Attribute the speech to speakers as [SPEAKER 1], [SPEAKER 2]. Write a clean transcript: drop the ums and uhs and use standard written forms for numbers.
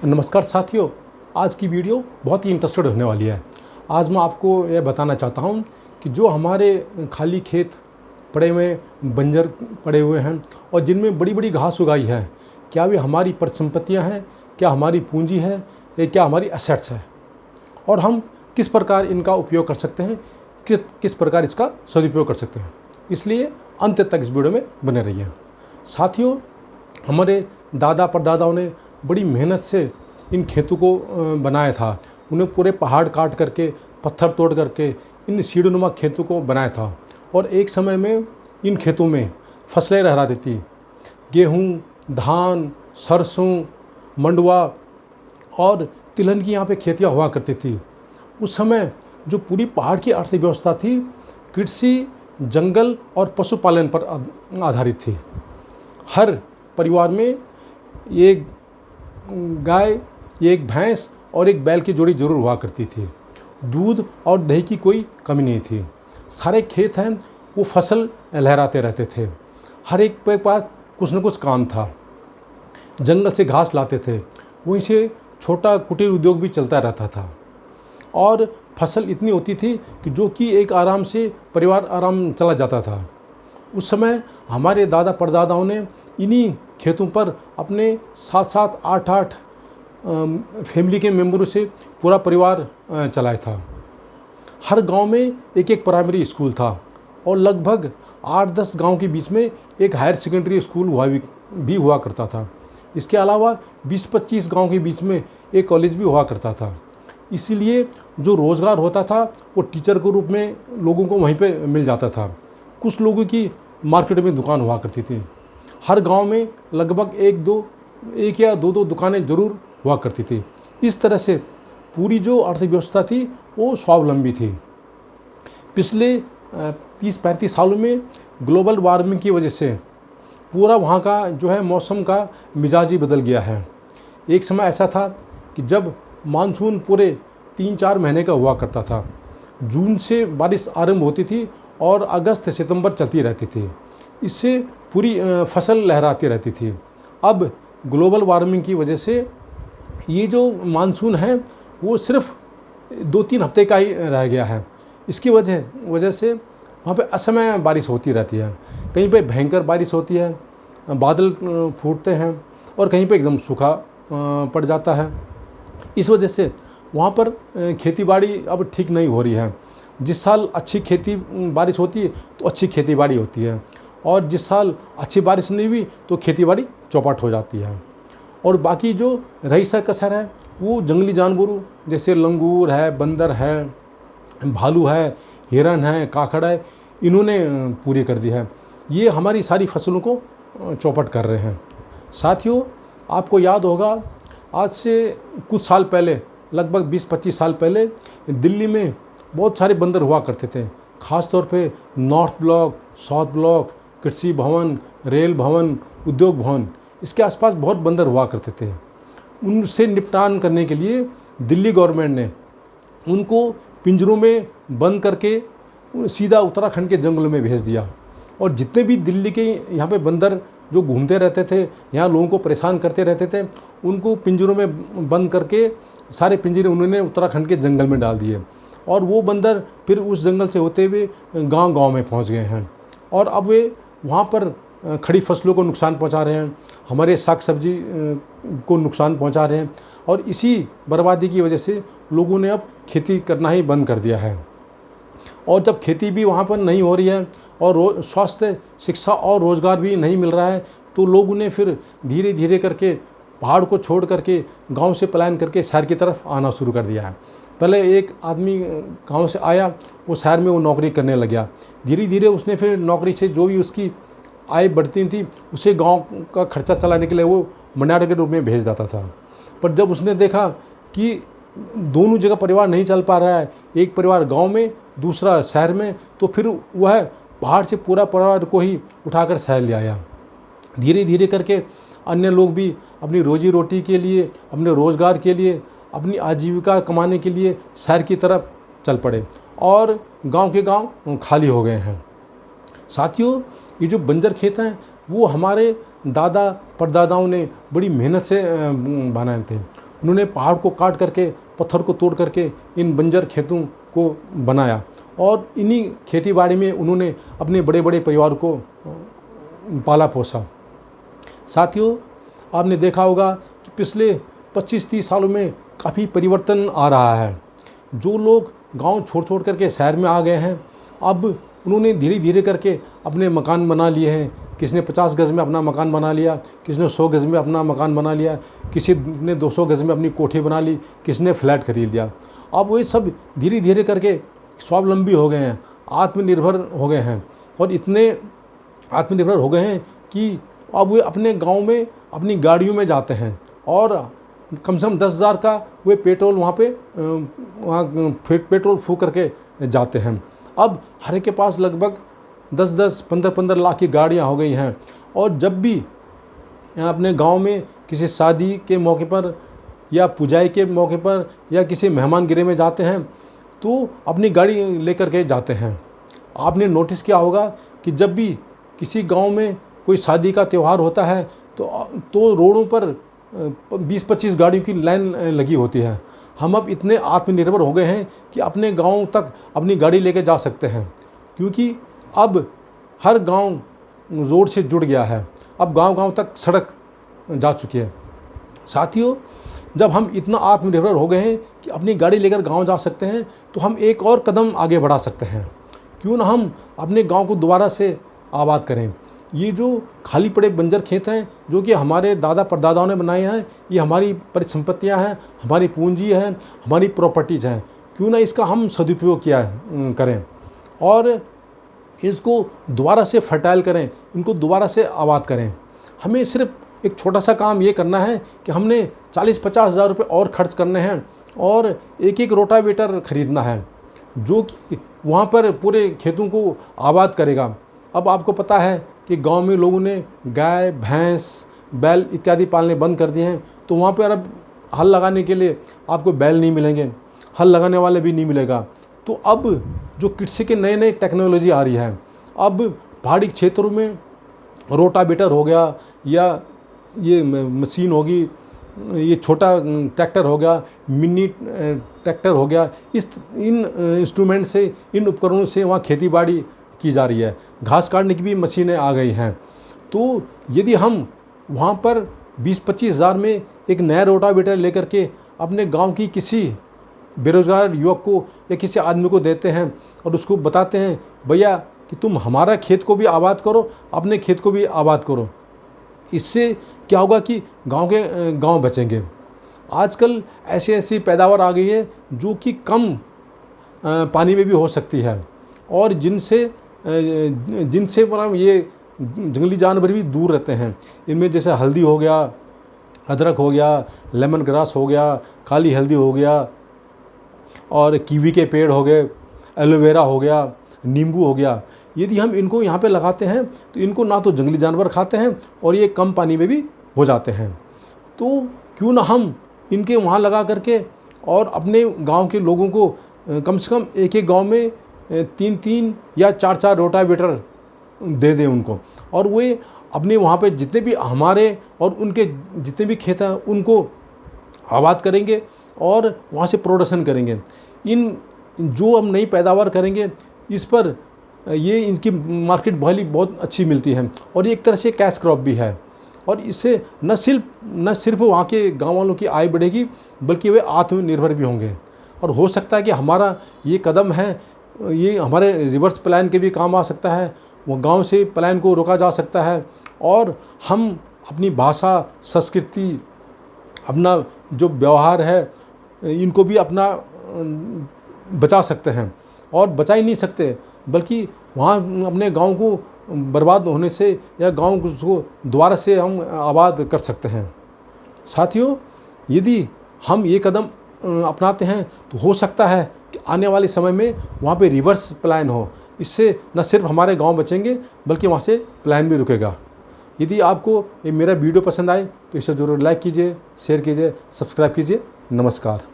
[SPEAKER 1] नमस्कार साथियों, आज की वीडियो बहुत ही इंटरेस्टेड होने वाली है। आज मैं आपको यह बताना चाहता हूँ कि जो हमारे खाली खेत पड़े हुए बंजर पड़े हुए हैं और जिनमें बड़ी बड़ी घास उगाई है, क्या वे हमारी परिसंपत्तियाँ हैं, क्या हमारी पूंजी है, या क्या हमारी एसेट्स है, और हम किस प्रकार इनका उपयोग कर सकते हैं, किस प्रकार इसका सदुपयोग कर सकते हैं। इसलिए अंत तक इस वीडियो में बने रहिए। साथियों, हमारे दादा परदादाओं ने बड़ी मेहनत से इन खेतों को बनाया था। उन्हें पूरे पहाड़ काट करके, पत्थर तोड़ करके इन सीढ़ीनुमा खेतों को बनाया था। और एक समय में इन खेतों में फसलें लहराती थी। गेहूँ, धान, सरसों, मंडुआ और तिलहन की यहाँ पे खेतियाँ हुआ करती थी। उस समय जो पूरी पहाड़ की अर्थव्यवस्था थी, कृषि, जंगल और पशुपालन पर आधारित थी। हर परिवार में एक गाय, एक भैंस और एक बैल की जोड़ी जरूर हुआ करती थी। दूध और दही की कोई कमी नहीं थी। सारे खेत हैं वो फसल लहराते रहते थे। हर एक के पास कुछ न कुछ काम था। जंगल से घास लाते थे, वहीं से छोटा कुटीर उद्योग भी चलता रहता था। और फसल इतनी होती थी कि जो कि एक आराम से परिवार आराम चला जाता था। उस समय हमारे दादा परदादाओं ने इन्हीं खेतों पर अपने 7-7, 8-8 फैमिली के मेंबरों से पूरा परिवार चलाया था। हर गांव में एक एक प्राइमरी स्कूल था और लगभग 8-10 गांव के बीच में एक हायर सेकेंडरी स्कूल भी हुआ करता था। इसके अलावा 20-25 गांव के बीच में एक कॉलेज भी हुआ करता था। इसीलिए जो रोज़गार होता था वो टीचर के रूप में लोगों को वहीं पे मिल जाता था। कुछ लोगों की मार्केट में दुकान हुआ करती थी। हर गांव में लगभग एक या दो दुकानें जरूर हुआ करती थी। इस तरह से पूरी जो अर्थव्यवस्था थी वो स्वावलंबी थी। पिछले 30-35 सालों में ग्लोबल वार्मिंग की वजह से पूरा वहाँ का जो है मौसम का मिजाज ही बदल गया है। एक समय ऐसा था कि जब मानसून पूरे 3-4 महीने का हुआ करता था। जून से बारिश आरंभ होती थी और अगस्त सितंबर चलती रहती थी। इससे पूरी फसल लहराती रहती थी। अब ग्लोबल वार्मिंग की वजह से ये जो मानसून है वो सिर्फ 2-3 हफ्ते का ही रह गया है। इसकी वजह से वहाँ पे असमय बारिश होती रहती है। कहीं पे भयंकर बारिश होती है, बादल फूटते हैं, और कहीं पे एकदम सूखा पड़ जाता है। इस वजह से वहाँ पर खेतीबाड़ी अब ठीक नहीं हो रही है। जिस साल अच्छी खेती बारिश होती है तो अच्छी खेतीबाड़ी होती है, और जिस साल अच्छी बारिश नहीं हुई तो खेतीबाड़ी चौपट हो जाती है। और बाकी जो रही कसर है वो जंगली जानवरों जैसे लंगूर है, बंदर है, भालू है, हिरन है, काकड़ है, इन्होंने पूरी कर दी है। ये हमारी सारी फसलों को चौपट कर रहे हैं। साथियों, आपको याद होगा आज से कुछ साल पहले, लगभग 20-25 साल पहले दिल्ली में बहुत सारे बंदर हुआ करते थे। ख़ास तौर पे नॉर्थ ब्लॉक, साउथ ब्लॉक, कृषि भवन, रेल भवन, उद्योग भवन, इसके आसपास बहुत बंदर हुआ करते थे। उनसे निपटान करने के लिए दिल्ली गवर्नमेंट ने उनको पिंजरों में बंद करके सीधा उत्तराखंड के जंगलों में भेज दिया। और जितने भी दिल्ली के यहाँ पे बंदर जो घूमते रहते थे, यहाँ लोगों को परेशान करते रहते थे, उनको पिंजरों में बंद करके सारे पिंजरे उन्होंने उत्तराखंड के जंगल में डाल दिए। और वो बंदर फिर उस जंगल से होते हुए गांव-गांव में पहुंच गए हैं, और अब वे वहाँ पर खड़ी फसलों को नुकसान पहुंचा रहे हैं, हमारे साग सब्जी को नुकसान पहुंचा रहे हैं। और इसी बर्बादी की वजह से लोगों ने अब खेती करना ही बंद कर दिया है। और जब खेती भी वहाँ पर नहीं हो रही है और स्वास्थ्य, शिक्षा और रोज़गार भी नहीं मिल रहा है, तो लोगों ने फिर धीरे धीरे करके पहाड़ को छोड़ करके गांव से पलायन करके शहर की तरफ आना शुरू कर दिया है। पहले एक आदमी गांव से आया, वो शहर में वो नौकरी करने लग गया। धीरे धीरे उसने फिर नौकरी से जो भी उसकी आय बढ़ती थी उसे गांव का खर्चा चलाने के लिए वो मनियार्ड के रूप में भेज देता था। पर जब उसने देखा कि दोनों जगह परिवार नहीं चल पा रहा है, एक परिवार गांव में, दूसरा शहर में, तो फिर वह पहाड़ से पूरा परिवार को ही उठाकर शहर ले आया। धीरे धीरे करके अन्य लोग भी अपनी रोजी रोटी के लिए, अपने रोज़गार के लिए, अपनी आजीविका कमाने के लिए शहर की तरफ चल पड़े, और गांव के गांव खाली हो गए हैं। साथियों, ये जो बंजर खेत हैं वो हमारे दादा परदादाओं ने बड़ी मेहनत से बनाए थे। उन्होंने पहाड़ को काट करके, पत्थर को तोड़ करके इन बंजर खेतों को बनाया और इन्हीं खेती बाड़ी में उन्होंने अपने बड़े बड़े परिवार को पाला पोसा। साथियों, आपने देखा होगा कि पिछले 25-30 सालों में काफ़ी परिवर्तन आ रहा है। जो लोग गांव छोड़ करके शहर में आ गए हैं, अब उन्होंने धीरे धीरे करके अपने मकान बना लिए हैं। किसी ने 50 गज़ में अपना मकान बना लिया, किसी ने 100 गज़ में अपना मकान बना लिया, किसी ने 200 गज़ में अपनी कोठी बना ली, किसी ने फ्लैट खरीद लिया। अब वो सब धीरे धीरे करके स्वावलंबी हो गए हैं, आत्मनिर्भर हो गए हैं और इतने आत्मनिर्भर हो गए हैं कि अब वे अपने गांव में अपनी गाड़ियों में जाते हैं और कम से कम 10,000 का वे पेट्रोल वहाँ पेट्रोल फूक करके जाते हैं। अब हर एक के पास लगभग 10-10, 15-15 लाख की गाड़ियाँ हो गई हैं और जब भी अपने गांव में किसी शादी के मौके पर या पूजाई के मौके पर या किसी मेहमानगिरी में जाते हैं तो अपनी गाड़ी लेकर के जाते हैं। आपने नोटिस किया होगा कि जब भी किसी गांव में कोई शादी का त्यौहार होता है तो रोडों पर 20-25 गाड़ियों की लाइन लगी होती है। हम अब इतने आत्मनिर्भर हो गए हैं कि अपने गांव तक अपनी गाड़ी लेके जा सकते हैं, क्योंकि अब हर गांव रोड से जुड़ गया है। अब गांव-गांव तक सड़क जा चुकी है। साथियों, जब हम इतना आत्मनिर्भर हो गए हैं कि अपनी गाड़ी लेकर गांव जा सकते हैं, तो हम एक और कदम आगे बढ़ा सकते हैं। क्यों ना हम अपने गांव को दोबारा से आबाद करें। ये जो खाली पड़े बंजर खेत हैं, जो कि हमारे दादा परदादाओं ने बनाए हैं, ये हमारी परिसंपत्तियां हैं, हमारी पूंजी हैं, हमारी प्रॉपर्टीज़ हैं। क्यों ना इसका हम सदुपयोग करें और इसको दोबारा से फर्टाइल करें, इनको दोबारा से आबाद करें। हमें सिर्फ एक छोटा सा काम ये करना है कि हमने 40-50 हज़ार रुपये और खर्च करने हैं और एक रोटावेटर ख़रीदना है, जो कि वहाँ पर पूरे खेतों को आबाद करेगा। अब आपको पता है कि गांव में लोगों ने गाय, भैंस, बैल इत्यादि पालने बंद कर दिए हैं, तो वहाँ पर अब हल लगाने के लिए आपको बैल नहीं मिलेंगे, हल लगाने वाले भी नहीं मिलेगा। तो अब जो कृषि के नए टेक्नोलॉजी आ रही है, अब पहाड़ी क्षेत्रों में रोटावेटर हो गया या ये मशीन होगी, ये छोटा ट्रैक्टर हो गया, मिनी ट्रैक्टर हो गया, इन इंस्ट्रूमेंट से, इन उपकरणों से वहाँ खेती बाड़ी की जा रही है। घास काटने की भी मशीनें आ गई हैं। तो यदि हम वहाँ पर 20-25 हज़ार में एक नया रोटावेटर लेकर के अपने गांव की किसी बेरोज़गार युवक को या किसी आदमी को देते हैं और उसको बताते हैं, भैया कि तुम हमारा खेत को भी आबाद करो, अपने खेत को भी आबाद करो, इससे क्या होगा कि गांव बचेंगे। आजकल ऐसी पैदावार आ गई है जो कि कम पानी में भी हो सकती है और जिनसे मतलब ये जंगली जानवर भी दूर रहते हैं। इनमें जैसे हल्दी हो गया, अदरक हो गया, लेमन ग्रास हो गया, काली हल्दी हो गया और कीवी के पेड़ हो गए, एलोवेरा हो गया, नींबू हो गया। यदि हम इनको यहाँ पे लगाते हैं तो इनको ना तो जंगली जानवर खाते हैं और ये कम पानी में भी हो जाते हैं। तो क्यों ना हम इनके वहाँ लगा करके और अपने गांव के लोगों को कम से कम एक गांव में 3-3 या 4-4 रोटावेटर दे दें उनको, और वे अपने वहाँ पे जितने भी हमारे और उनके जितने भी खेत हैं उनको आबाद करेंगे और वहाँ से प्रोडक्शन करेंगे। इन जो हम नई पैदावार करेंगे इस पर ये इनकी मार्केट वैल्यू बहुत अच्छी मिलती है और ये एक तरह से कैश क्रॉप भी है और इससे न सिर्फ वहाँ के गाँव वालों की आय बढ़ेगी बल्कि वे आत्मनिर्भर भी होंगे। और हो सकता है कि हमारा ये कदम है, ये हमारे रिवर्स प्लान के भी काम आ सकता है। वो गांव से पलायन को रोका जा सकता है और हम अपनी भाषा, संस्कृति, अपना जो व्यवहार है इनको भी अपना बचा सकते हैं। और बचा ही नहीं सकते बल्कि वहाँ अपने गांव को बर्बाद होने से या गांव को दोबारा से हम आबाद कर सकते हैं। साथियों, यदि हम ये कदम अपनाते हैं तो हो सकता है कि आने वाले समय में वहाँ पे रिवर्स प्लान हो। इससे न सिर्फ हमारे गांव बचेंगे बल्कि वहाँ से प्लान भी रुकेगा। यदि आपको ये मेरा वीडियो पसंद आए तो इसे ज़रूर लाइक कीजिए, शेयर कीजिए, सब्सक्राइब कीजिए। नमस्कार।